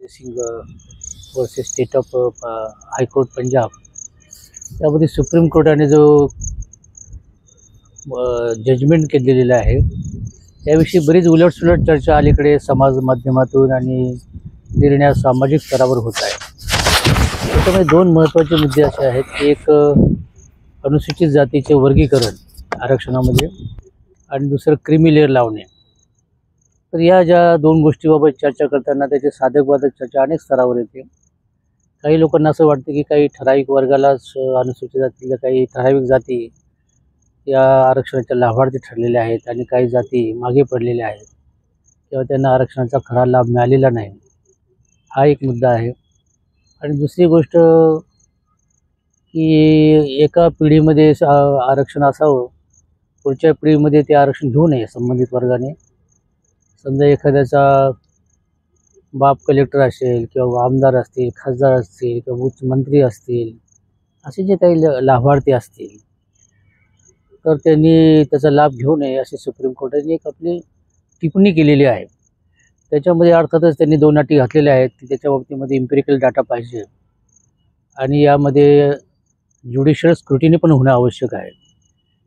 Singh versus state of high court Punjab, त्यामध्ये supreme कोर्टाने जो जजमेंट केलेलं आहे त्याविषयी बरीच उलटसुलट चर्चा अलीकडे समाज माध्यमातून आणि निर्णय सामाजिक स्तरावर होत आहे. त्याच्यामध्ये दोन महत्त्वाचे मुद्दे असे आहेत की एक अनुसूचित जातीचे वर्गीकरण आरक्षणामध्ये आणि दुसरं क्रीमी लेअर लावणे. तर या ज्या दोन गोष्टीबाबत चर्चा करताना त्याचे साधक-बाधक चर्चा अनेक स्तरावर येते. काही लोकांना असं वाटतं की काही ठराविक वर्गालाच अनुसूचित जातीतल्या काही ठराविक जाती या आरक्षणाच्या लाभार्थी ठरलेल्या आहेत आणि काही जाती मागे पडलेल्या आहेत किंवा त्यांना आरक्षणाचा खरा लाभ मिळालेला नाही. हा एक मुद्दा आहे. आणि दुसरी गोष्ट की एका पिढीमध्ये आरक्षण असावं, पुढच्या पिढीमध्ये ते आरक्षण घेऊ नये संबंधित वर्गाने. समजा एखाद्याचा बाप कलेक्टर असेल किंवा आमदार असतील, खासदार असतील किंवा मुख्यमंत्री असतील, असे जे काही लाभार्थी असतील तर त्यांनी त्याचा लाभ घेऊ नये अशी सुप्रीम कोर्टाने एक आपली टिप्पणी केलेली आहे. त्याच्यामध्ये अर्थातच त्यांनी दोन अटी घातलेल्या आहेत की त्याच्या बाबतीमध्ये इम्पिरिकल डाटा पाहिजे आणि यामध्ये ज्युडिशियल स्क्रुटिनी पण होणं आवश्यक आहे.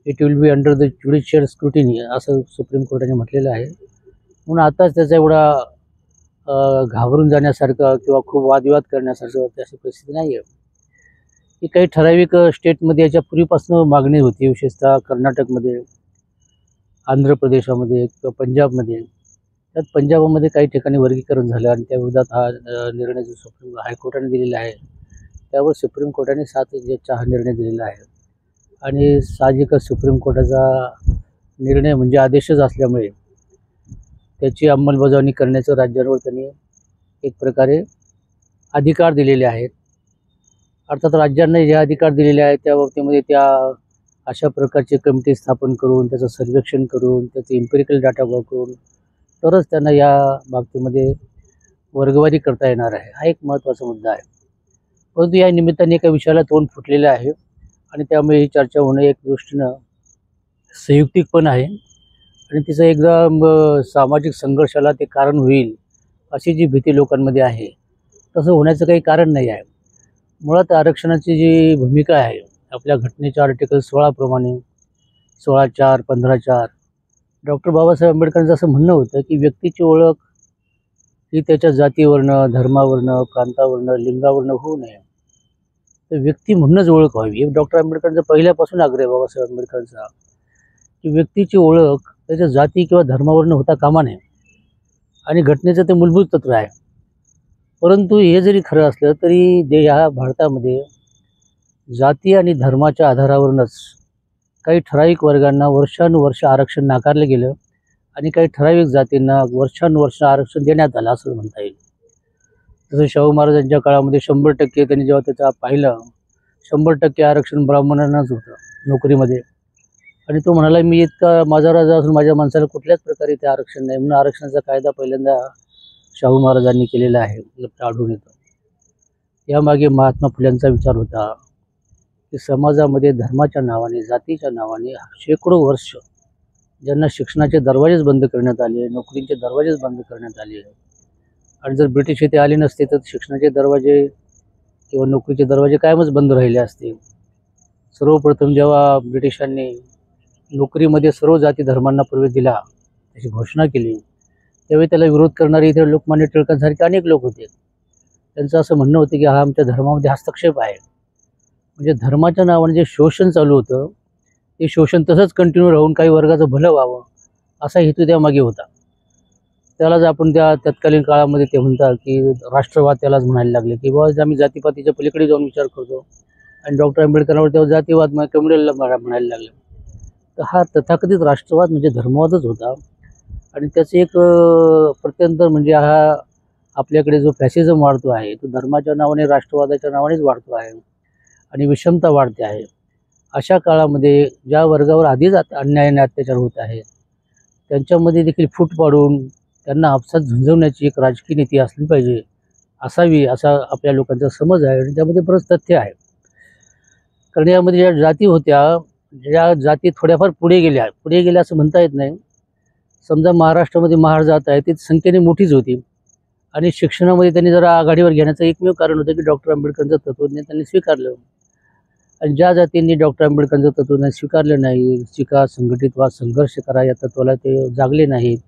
It will be under the judicial scrutiny असं सुप्रीम कोर्टाने म्हटलेलं आहे. म्हणून आताच त्याचा एवढा घाबरून जाण्यासारखं किंवा खूप वादविवाद करण्यासारखं अशी परिस्थिती नाही आहे. की काही ठराविक स्टेटमध्ये याच्या पूर्वीपासून मागणी होती, विशेषतः कर्नाटकमध्ये, आंध्र प्रदेशामध्ये किंवा पंजाबमध्ये. त्यात पंजाबमध्ये काही ठिकाणी वर्गीकरण झालं आणि त्या विरोधात हा निर्णय जो सुप्रीम हायकोर्टाने दिलेला आहे त्यावर सुप्रीम कोर्टाने 7 जजचा हा निर्णय दिलेला आहे. आणि साहजिकच सुप्रीम कोर्टाचा निर्णय म्हणजे आदेशच असल्यामुळे त्याची अंमलबजावणी करण्याचं राज्यांवर त्यांनी एक प्रकारे अधिकार दिलेले आहेत. अर्थात राज्यांना जे अधिकार दिलेले आहेत त्या बाबतीमध्ये त्या अशा प्रकारचे कमिटी स्थापन करून त्याचं सर्वेक्षण करून त्याचे इम्पिरिकल डाटा गोळा करून तरच त्यांना या बाबतीमध्ये वर्गवारी करता येणार आहे. हा एक महत्त्वाचा मुद्दा आहे. परंतु या निमित्ताने एका विषयाला तोंड फुटलेलं आहे आणि त्यामुळे ही चर्चा होणं एक दृष्टीनं संयुक्तिक पण आहे आणि तिचं एकदा सामाजिक संघर्षाला ते कारण होईल अशी जी भीती लोकांमध्ये आहे तसं होण्याचं काही कारण नाही आहे. मुळात आरक्षणाची जी भूमिका आहे आपल्या घटनेच्या आर्टिकल 16 प्रमाणे 16(4), 15(4) डॉक्टर बाबासाहेब आंबेडकरांचं असं म्हणणं होतं की व्यक्तीची ओळख ही त्याच्या जातीवरनं, धर्मावरनं, प्रांतावरनं, लिंगावरनं होऊ नये, तर व्यक्ती म्हणूनच ओळख व्हावी. हे डॉक्टर आंबेडकरांचा पहिल्यापासून आग्रह आहे बाबासाहेब आंबेडकरांचा की व्यक्तीची ओळख त्याच्या जाती किंवा धर्मावरनं होता कामा नये आणि घटनेचं ते मूलभूत तत्व आहे. परंतु हे जरी खरं असलं तरी ह्या भारतामध्ये जाती आणि धर्माच्या आधारावरूनच काही ठराविक वर्गांना वर्षानुवर्ष आरक्षण नाकारलं गेलं आणि काही ठराविक जातींना वर्षानुवर्ष आरक्षण देण्यात आलं असं म्हणता येईल. जसं शाहू महाराजांच्या काळामध्ये 100% त्यांनी जेव्हा त्याचा पाहिलं 100% आरक्षण ब्राह्मणांनाच होतं नोकरीमध्ये आणि तो म्हणाला मी इतका माझा राजा असून माझ्या माणसाला कुठल्याच प्रकारे ते आरक्षण नाही, म्हणून आरक्षणाचा कायदा पहिल्यांदा शाहू महाराजांनी केलेला आहे आढळून येतं. यामागे महात्मा फुल्यांचा विचार होता की समाजामध्ये धर्माच्या नावाने, जातीच्या नावाने शेकडो वर्ष ज्यांना शिक्षणाचे दरवाजेच बंद करण्यात आले, नोकरीचे दरवाजेच बंद करण्यात आले आणि जर ब्रिटिश येथे आले नसते तर शिक्षणाचे दरवाजे किंवा नोकरीचे दरवाजे कायमच बंद राहिले असते. सर्वप्रथम जेव्हा ब्रिटिशांनी नोकरीमध्ये सर्व जाती धर्मांना प्रवेश दिला अशी घोषणा केली त्यावेळी त्याला विरोध करणारे इथे लोकमान्य टिळकांसारखे अनेक लोक होते. त्यांचं असं म्हणणं होतं की हा आमच्या धर्मामध्ये हस्तक्षेप आहे. म्हणजे धर्माच्या नावाने जे शोषण चालू होतं ते शोषण तसंच कंटिन्यू राहून काही वर्गाचं भलं व्हावं असा हेतू त्यामागे होता. त्यालाच आपण त्या तत्कालीन काळामध्ये ते म्हणतात की राष्ट्रवाद त्यालाच म्हणायला लागले की बाबा आम्ही जातीपातीच्या पलीकडे जाऊन विचार करतो आणि डॉक्टर आंबेडकरांवर तेव्हा जातीवाद कम्युनल म्हणायला लागले. तर हा तथाकथित राष्ट्रवाद म्हणजे धर्मवादच होता आणि त्याचं एक प्रत्यंतर म्हणजे हा आपल्याकडे जो फॅसिझम वाढतो आहे तो धर्माच्या नावाने, राष्ट्रवादाच्या नावानेच वाढतो आहे आणि विषमता वाढते आहे. अशा काळामध्ये ज्या वर्गावर आधीच अन्याय आणि अत्याचार होत आहे त्यांच्यामध्ये देखील फूट पाडून त्यांना आपसात झुंजवण्याची एक राजकीय नीती असली पाहिजे, असावी असा आपल्या लोकांचा समज आहे आणि त्यामध्ये बरंच तथ्य आहे. कारण यामध्ये ज्या जाती होत्या, ज्या जाती थोड्याफार पुढे गेल्या असं म्हणता येत नाही. समजा महाराष्ट्रामध्ये महार जात आहे ती संख्येने मोठीच होती आणि शिक्षणामध्ये त्यांनी जरा आघाडीवर घेण्याचं एकमेव कारण होतं की डॉक्टर आंबेडकरांचं तत्त्वज्ञान त्यांनी स्वीकारलं. आणि ज्या जातींनी डॉक्टर आंबेडकरांचं तत्त्वज्ञान स्वीकारलं नाही, शिका, संघटित व्हा, संघर्ष करा या तत्त्वाला ते जागले नाहीत,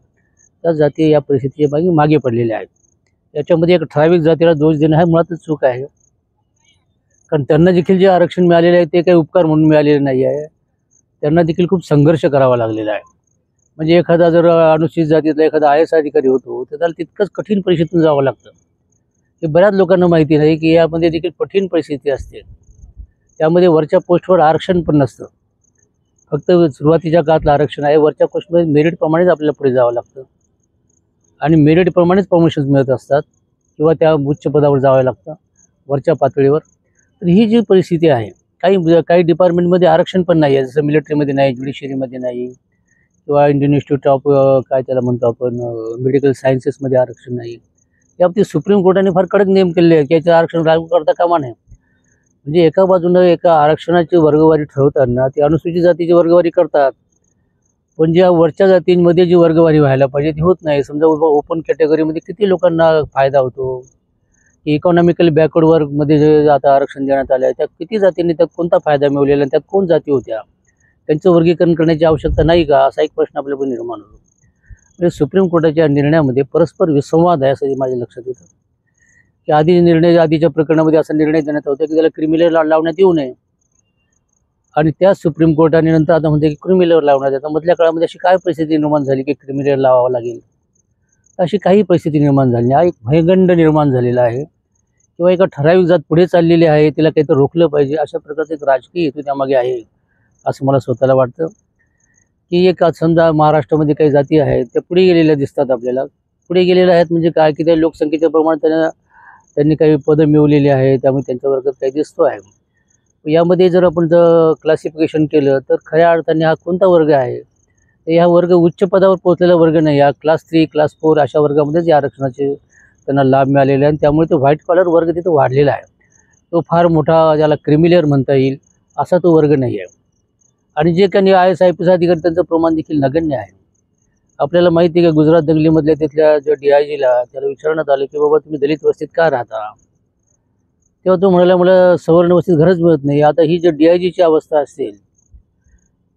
त्या जाती या परिस्थितीच्या मागे पडलेल्या आहेत. याच्यामध्ये एक ठराविक जातीला दोष देणं हा मुळातच चूक आहे. कारण त्यांना देखील जे आरक्षण मिळालेले आहे ते काही उपकार म्हणून मिळालेले नाही आहे. त्यांना देखील खूप संघर्ष करावा लागलेला आहे. म्हणजे एखादा जर अनुसूचित जातीतला एखादा IAS अधिकारी होतो तर त्याला तितकंच कठीण परिस्थितीतून जावं लागतं. हे बऱ्याच लोकांना माहिती नाही की यामध्ये देखील कठीण परिस्थिती असते. त्यामध्ये वरच्या पोस्टवर आरक्षण पण नसतं. फक्त सुरुवातीच्या काळातलं आरक्षण आहे. वरच्या पोस्टमध्ये मेरिटप्रमाणेच आपल्याला पुढे जावं लागतं आणि मेरिटप्रमाणेच प्रमोशन्स मिळत असतात किंवा त्या उच्च पदावर जावं लागतं वरच्या पातळीवर. तर ही जी परिस्थिती आहे, काही डिपार्टमेंटमध्ये आरक्षण पण नाही आहे. जसं मिलिटरीमध्ये नाही, ज्युडिशियरीमध्ये नाही किंवा इंडियन इन्स्टिट्यूट ऑफ काय त्याला म्हणतो आपण मेडिकल सायन्सेसमध्ये आरक्षण नाही. याबाबतीत सुप्रीम कोर्टाने फार कडक नियम केले आहे की याचं आरक्षण लागू करता कामा नये. म्हणजे एका बाजूनं एका आरक्षणाची वर्गवारी ठरवताना ते अनुसूचित जातीची वर्गवारी करतात, पण ज्या वरच्या जातींमध्ये जी वर्गवारी व्हायला पाहिजे ती होत नाही. समजा ओपन कॅटेगरीमध्ये किती लोकांना फायदा होतो, की इकॉनॉमिकली बॅकवर्ड वर्गमध्ये जे आता आरक्षण देण्यात आलं आहे त्यात किती जातींनी त्यात कोणता फायदा मिळवलेला आणि त्यात कोण जाती होत्या, त्यांचं वर्गीकरण करण्याची आवश्यकता नाही का, असा एक प्रश्न आपल्याला निर्माण होतो. म्हणजे सुप्रीम कोर्टाच्या निर्णयामध्ये परस्पर विसंवाद आहे असं माझ्या लक्षात येतं. की आधीच्या प्रकरणामध्ये असा निर्णय देण्यात होता की त्याला क्रिमिनल लावण्यात येऊ नये, आणि त्याच सुप्रीम कोर्टाने नंतर आता म्हणते की क्रिमिनल लावण्यात येतं. मधल्या काळामध्ये अशी काय परिस्थिती निर्माण झाली की क्रिमिनल लावावं लागेल? अशी काही परिस्थिती निर्माण झाली नाही. हा एक भयगंड निर्माण झालेला आहे किंवा एका ठराविक जात पुढे चाललेली आहे, तिला काहीतरी रोखलं पाहिजे अशा प्रकारचं एक राजकीय हेतू त्यामागे आहे असं मला स्वतःला वाटतं. की एक समजा महाराष्ट्रामध्ये काही जाती आहेत त्या पुढे गेलेल्या दिसतात आपल्याला. पुढे गेलेल्या आहेत म्हणजे काय की त्या लोकसंख्येच्या प्रमाणात त्यांनी काही पदं मिळवलेली आहेत, त्यामुळे त्यांच्या वर्गात काही दिसतो आहे. यामध्ये जर आपण क्लासिफिकेशन केलं तर खऱ्या अर्थाने हा कोणता वर्ग आहे? तर हा वर्ग उच्च पदावर पोहोचलेला वर्ग नाही. हा क्लास 3, क्लास 4 अशा वर्गामध्येच या आरक्षणाचे त्यांना लाभ मिळालेले आहे आणि त्यामुळे तो व्हाईट कॉलर वर्ग तिथं वाढलेला आहे. तो फार मोठा ज्याला क्रिमिनल म्हणता येईल असा तो वर्ग नाही आहे. आणि जे काही IAS IPS अधिकारी त्यांचं प्रमाण देखील नगण्य आहे. आपल्याला माहिती आहे की गुजरात दंगलीमधल्या तिथल्या ज्या DIGला त्याला विचारण्यात आलं की बाबा तुम्ही दलित वस्तीत का राहता, तेव्हा तो म्हणाला मला सवर्ण वस्तीत घरच मिळत नाही. आता ही जर DIGची अवस्था असेल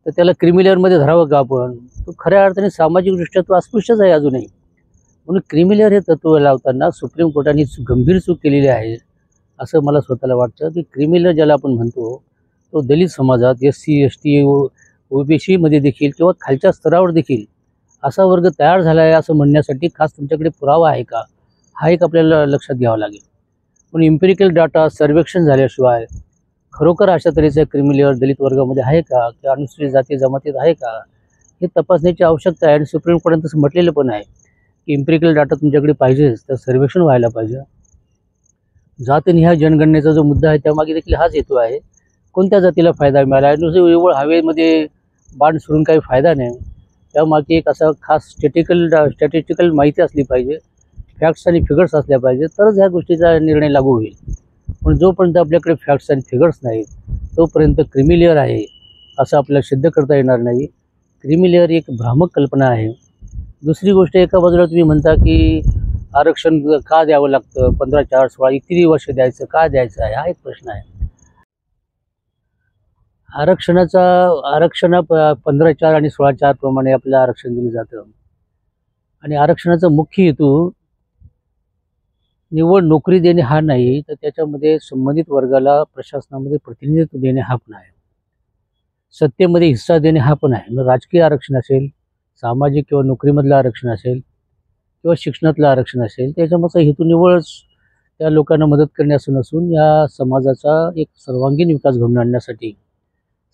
तर त्याला क्रिमिनलमध्ये धरावं का आपण? तो खऱ्या अर्थाने सामाजिकदृष्ट्या तो अस्पृश्यच आहे अजूनही. म्हणून क्रिमिनल हे तत्व लावताना सुप्रीम कोर्टाने गंभीर चूक केलेली आहे असं मला स्वतःला वाटतं. की क्रिमिनल ज्याला आपण म्हणतो तो दलित समाजात SC ST OBCमध्ये देखील किंवा खालच्या स्तरावर देखील असा वर्ग तयार झाला आहे असं म्हणण्यासाठी खास तुमच्याकडे पुरावा आहे का, हा एक आपल्याला लक्षात घ्यावा लागेल. पण इम्पेरिकल डाटा सर्वेक्षण झाल्याशिवाय खरोखर अशा तऱ्हेचा क्रिमिनल दलित वर्गामध्ये आहे का किंवा अनुसूचित जाती जमातीत आहे का हे तपासण्याची आवश्यकता आहे. आणि सुप्रीम कोर्टाने तसं म्हटलेलं पण आहे की इम्पेरिकल डाटा तुमच्याकडे पाहिजेच, तर सर्वेक्षण व्हायला पाहिजे. जातनिहाय जनगणनेचा जो मुद्दा आहे त्यामागे देखील हाच हेतू आहे. कोणत्या जातीला फायदा मिळाला आहे? नुसतं एवढं हवेमध्ये बाण सोडून काही फायदा नाही. त्यामागे एक असा खास स्टॅटिस्टिकल माहिती असली पाहिजे, फॅक्ट्स आणि फिगर्स असल्या पाहिजे, तरच ह्या गोष्टीचा निर्णय लागू होईल. पण जोपर्यंत आपल्याकडे फॅक्ट्स आणि फिगर्स नाहीत तोपर्यंत क्रिमिलेअर आहे असं आपल्याला सिद्ध करता येणार नाही. क्रिमिलेअर एक भ्रामक कल्पना आहे. दुसरी गोष्ट, एका बाजूला तुम्ही म्हणता की आरक्षण का द्यावं लागतं, 15, 4, 16 किती वर्ष द्यायचं, का द्यायचं आहे, हा एक प्रश्न आहे. आरक्षण 15/4 आणि 16/4 प्रमाणे आपल्याला आरक्षण दिलं जातं. आणि आरक्षणाचा मुख्य हेतू निव्वळ नोकरी देणे हा नाही, तर त्याच्यामध्ये संबंधित वर्गाला प्रशासनामध्ये प्रतिनिधित्व देणे हा पण आहे. सत्तेमध्ये हिस्सा देणे हा पण आहे. मग राजकीय आरक्षण असेल, सामाजिक किंवा नोकरीमधलं आरक्षण असेल किंवा शिक्षणातलं आरक्षण असेल, त्याच्यामागचा हेतू निव्वळच त्या लोकांना मदत करणे असं नसून या समाजाचा एक सर्वांगीण विकास घडवून आणण्यासाठी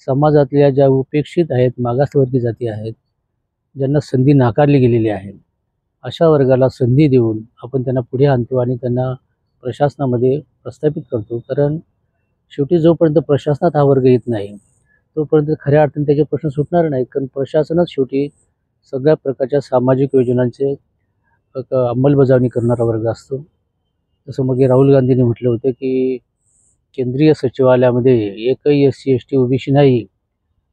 समाजातल्या ज्या उपेक्षित आहेत, मागासवर्गीय जाती आहेत, ज्यांना संधी नाकारली गेलेली आहे, अशा वर्गाला संधी देऊन आपण त्यांना पुढे आणतो आणि त्यांना प्रशासनामध्ये प्रस्थापित करतो. कारण शेवटी जोपर्यंत प्रशासनात हा वर्ग येत नाही तोपर्यंत खऱ्या अर्थाने त्याचे प्रश्न सुटणार नाहीत. कारण प्रशासनच शेवटी सगळ्या प्रकारच्या सामाजिक योजनांचे अंमलबजावणी करणारा वर्ग असतो. जसं मग राहुल गांधींनी म्हटलं होतं की केंद्रीय सचिवालयामध्ये एकही SC ST OBC नाही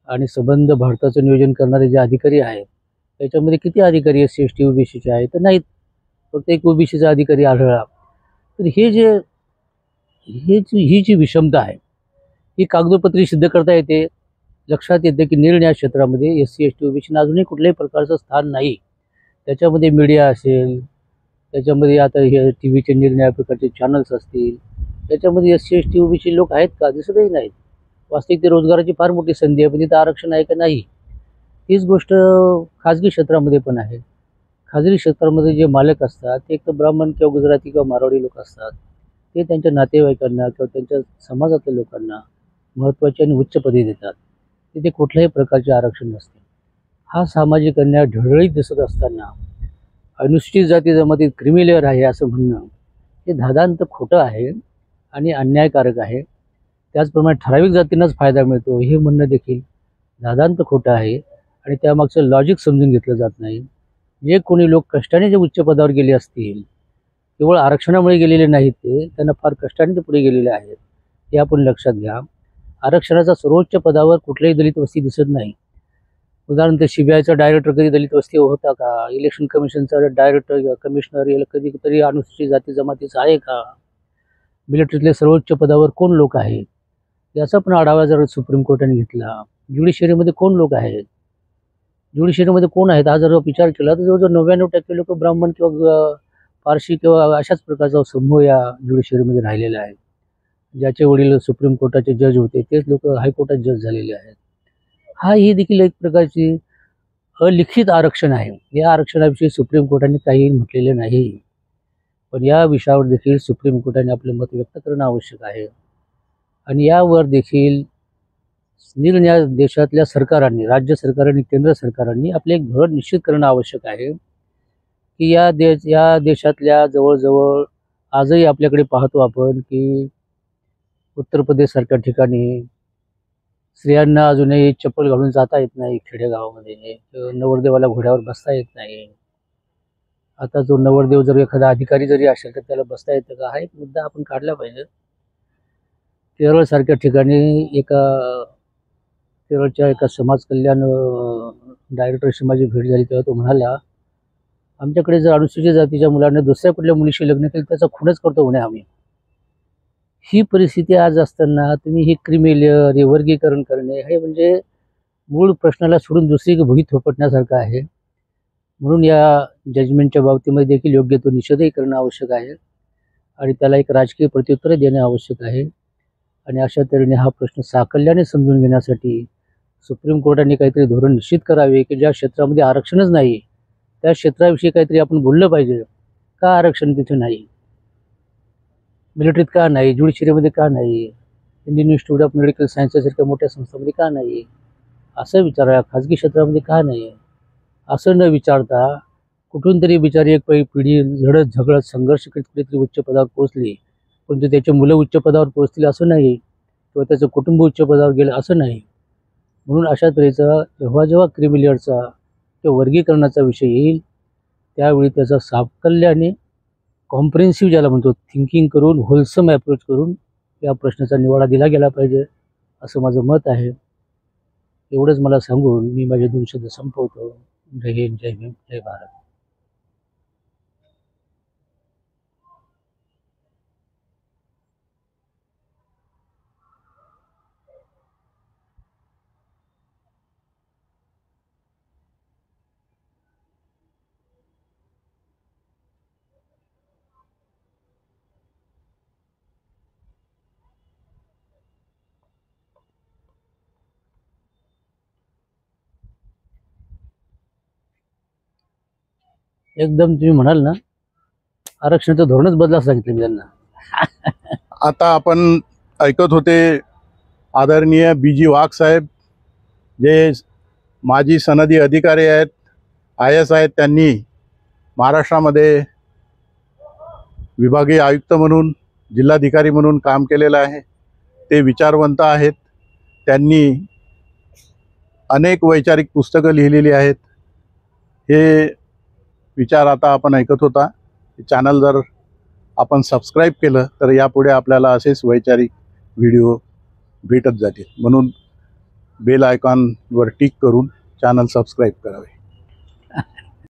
आणि संबंध भारताचं नियोजन करणारे जे अधिकारी आहेत त्याच्यामध्ये किती अधिकारी SC ST OBCचे आहेत तर नाहीत. फक्त एक ओबीसीचा अधिकारी आढळला, तर ही जी विषमता आहे ही कागदोपत्री सिद्ध करता येते. लक्षात येते की निरनिराळ्या क्षेत्रामध्ये SC ST ओबीसीना अजूनही कुठल्याही प्रकारचं स्थान नाही. त्याच्यामध्ये मीडिया असेल, त्याच्यामध्ये आता हे TV चे निरनिराळ्या प्रकारचे चॅनल्स असतील, त्याच्यामध्ये SC ST ओबीसी लोक आहेत का? दिसतही नाहीत. वास्तविक ते रोजगाराची फार मोठी संधी आहे, पण तिथं आरक्षण आहे का? नाही. तीच गोष्ट खाजगी क्षेत्रामध्ये पण आहे. खाजगी क्षेत्रामध्ये जे मालक असतात ते एक तर ब्राह्मण किंवा गुजराती किंवा मारवाडी लोक असतात. ते त्यांच्या नातेवाईकांना किंवा त्यांच्या समाजातल्या लोकांना महत्त्वाची आणि उच्च पदवी देतात. तिथे कुठल्याही प्रकारचे आरक्षण नसते. हा सामाजिक अन्याय ढळढळीत दिसत असताना अनुसूचित जाती जमातीत क्रिमी लेअर आहे असं म्हणणं हे धादांत खोटं आहे आणि अन्यायकारक आहे. त्याचप्रमाणे ठराविक जातींनाच फायदा मिळतो हे म्हणणं देखील धादांत खोटं आहे आणि त्यामागचं लॉजिक समजून घेतलं जात नाही. जे कोणी लोक कष्टाने जे उच्च पदावर गेले असतील, केवळ आरक्षणामुळे गेलेले नाहीत, त्यांना फार कष्टाने ते पुढे गेलेले आहेत, हे आपण लक्षात घ्या. आरक्षणाचा सर्वोच्च पदावर कुठल्याही दलित वस्ती दिसत नाही. उदाहरणार्थ CBIचा डायरेक्टर कधी दलित वस्ती होता का? इलेक्शन कमिशनचा डायरेक्टर कमिशनर याला कधीतरी अनुसूचित जाती जमातीचा आहे का? मिलिटरीतले सर्वोच्च पदावर कोण लोक आहेत याचा पण आढावा जर सुप्रीम कोर्टाने घेतला. ज्युडिशरीमध्ये कोण लोक आहेत, ज्युडिशरीमध्ये कोण आहेत हा जर विचार केला तर जवळजवळ 99% लोक ब्राह्मण किंवा पारशी किंवा अशाच प्रकारचा समूह या ज्युडिशरीमध्ये राहिलेला आहे. ज्याचे वडील सुप्रीम कोर्टाचे जज होते तेच लोक हायकोर्टात जज झालेले आहेत. ही देखील एक प्रकारची अलिखित आरक्षण आहे. या आरक्षणाविषयी सुप्रीम कोर्टाने काही म्हटलेले नाही, पण या विषयावर देखील सुप्रीम कोर्टाने आपले मत व्यक्त करणं आवश्यक आहे. आणि यावर देखील निरनिराळ्या देशातल्या सरकारांनी, राज्य सरकारांनी, केंद्र सरकारांनी आपले एक धोरण निश्चित करणं आवश्यक आहे की या देशातल्या जवळजवळ आजही आपल्याकडे पाहतो आपण की उत्तर प्रदेशसारख्या ठिकाणी स्त्रियांना अजूनही चप्पल घालून जाता येत नाही. खेडेगावामध्ये नवरदेवाला घोड्यावर बसता येत नाही. आता जो नवरदेव जर एखादा अधिकारी जरी असेल तर त्याला बसता येतं का? हा एक मुद्दा आपण काढला पाहिजे. केरळसारख्या ठिकाणी केरळच्या एका समाज कल्याण डायरेक्टरशी माझी भेट झाली तेव्हा तो म्हणाला, आमच्याकडे जर अनुसूचित जातीच्या मुलांना दुसऱ्या कुठल्या मुलीशी लग्न केलं त्याचा खूनच करतो म्हणे आम्ही. ही परिस्थिती आज असताना तुम्ही ही क्रिमी लेअर, हे वर्गीकरण करणे हे म्हणजे मूळ प्रश्नाला सोडून दुसरी भुगी थोपटण्यासारखं आहे. म्हणून या जजमेंटच्या बाबतीमध्ये देखील योग्य तो निषेधही करणं आवश्यक आहे आणि त्याला एक राजकीय प्रत्युत्तर देणे आवश्यक आहे. आणि अशा तऱ्हेने हा प्रश्न साकल्याने समजून घेण्यासाठी सुप्रीम कोर्टाने काहीतरी धोरण निश्चित करावे की ज्या क्षेत्रामध्ये आरक्षणच नाही त्या क्षेत्राविषयी काहीतरी आपण बोललं पाहिजे. का आरक्षण तिथे नाही? मिलिटरीत का नाही? ज्युडिशरीमध्ये का नाही? इंडियन इन्स्टिट्यूट ऑफ मेडिकल सायन्सेससारख्या मोठ्या संस्थांमध्ये का नाही? असं विचारा. खाजगी क्षेत्रामध्ये का नाही? असं न विचारता कुठून तरी बिचारी एक पिढी लढत झगडत संघर्ष करीत कुठेतरी उच्च पदावर पोहोचली, परंतु त्याचे मुलं उच्च पदावर पोहोचतील असं नाही किंवा त्याचं कुटुंब उच्च पदावर गेलं असं नाही. म्हणून अशा तऱ्हेचा जेव्हा क्रिमी लेअरचा किंवा वर्गीकरणाचा विषय येईल त्यावेळी त्याचा साकल्याने कॉम्प्रिहेन्सिव्ह ज्याला म्हणतो थिंकिंग करून, होलसम ॲप्रोच करून या प्रश्नाचा निवाडा दिला गेला पाहिजे असं माझं मत आहे. एवढंच मला सांगून मी माझे 2 शब्द संपवतो. जय हिंद, जय भीम, जय भारत. एकदम तुम्ही म्हणाल ना आरक्षणाचं धोरणच बदला सांगितलं मी त्यांना. आता आपण ऐकत होते आदरणीय BG वाघ साहेब, जे माजी सनदी अधिकारी आहेत, IS आहेत. त्यांनी महाराष्ट्रामध्ये विभागीय आयुक्त म्हणून, जिल्हाधिकारी म्हणून काम केलेलं आहे. ते विचारवंत आहेत. त्यांनी अनेक वैचारिक पुस्तकं लिहिलेली आहेत. हे विचार आता आपण ऐकत होता. चॅनल जर आपण सबस्क्राईब केलं तर यापुढे आपल्याला असेच वैचारिक व्हिडिओ भेटत जातील. म्हणून बेल आयकॉनवर टिक करून चॅनल सबस्क्राईब करावे.